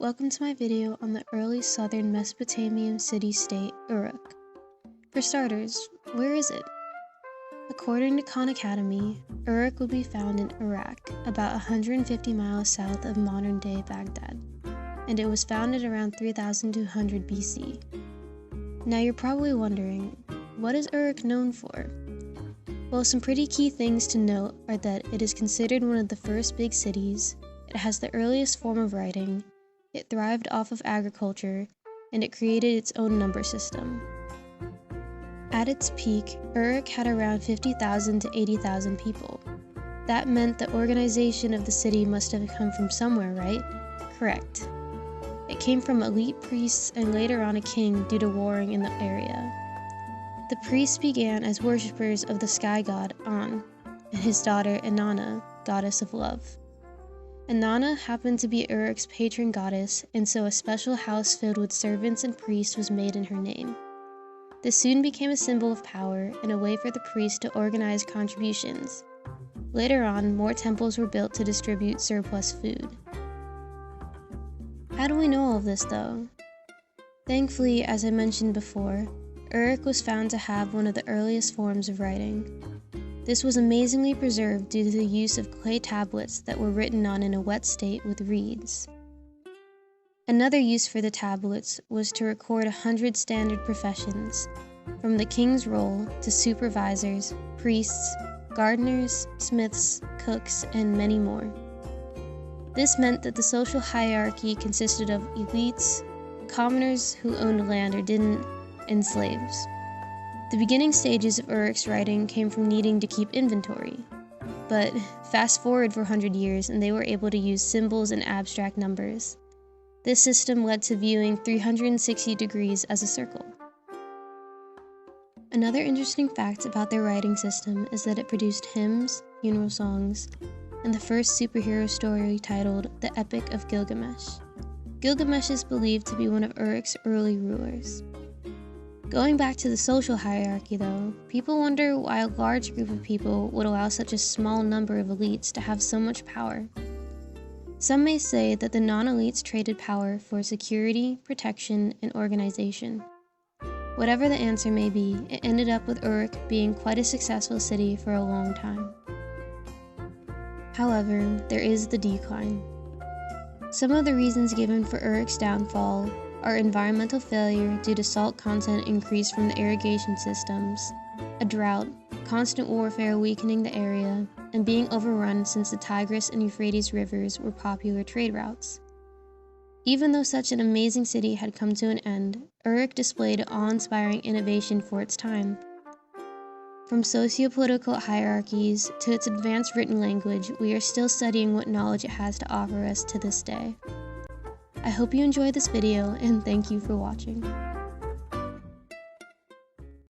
Welcome to my video on the early southern Mesopotamian city-state, Uruk. For starters, where is it? According to Khan Academy, Uruk would be found in Iraq, about 150 miles south of modern-day Baghdad, and it was founded around 3200 BC. Now you're probably wondering, what is Uruk known for? Well, some pretty key things to note are that it is considered one of the first big cities, it has the earliest form of writing, it thrived off of agriculture, and it created its own number system. At its peak, Uruk had around 50,000 to 80,000 people. That meant the organization of the city must have come from somewhere, right? Correct. It came from elite priests and later on a king due to warring in the area. The priests began as worshippers of the sky god An and his daughter Inanna, goddess of love. Inanna happened to be Uruk's patron goddess, and so a special house filled with servants and priests was made in her name. This soon became a symbol of power and a way for the priests to organize contributions. Later on, more temples were built to distribute surplus food. How do we know all of this, though? Thankfully, as I mentioned before, Uruk was found to have one of the earliest forms of writing. This was amazingly preserved due to the use of clay tablets that were written on in a wet state with reeds. Another use for the tablets was to record 100 standard professions, from the king's roll to supervisors, priests, gardeners, smiths, cooks, and many more. This meant that the social hierarchy consisted of elites, commoners who owned land or didn't, and slaves. The beginning stages of Uruk's writing came from needing to keep inventory. But fast forward for 100 years and they were able to use symbols and abstract numbers. This system led to viewing 360 degrees as a circle. Another interesting fact about their writing system is that it produced hymns, funeral songs, and the first superhero story titled The Epic of Gilgamesh. Gilgamesh is believed to be one of Uruk's early rulers. Going back to the social hierarchy though, people wonder why a large group of people would allow such a small number of elites to have so much power. Some may say that the non-elites traded power for security, protection, and organization. Whatever the answer may be, it ended up with Uruk being quite a successful city for a long time. However, there is the decline. Some of the reasons given for Uruk's downfall are environmental failure due to salt content increase from the irrigation systems, a drought, constant warfare weakening the area, and being overrun since the Tigris and Euphrates rivers were popular trade routes. Even though such an amazing city had come to an end, Uruk displayed awe-inspiring innovation for its time. From socio-political hierarchies to its advanced written language, we are still studying what knowledge it has to offer us to this day. I hope you enjoyed this video and thank you for watching.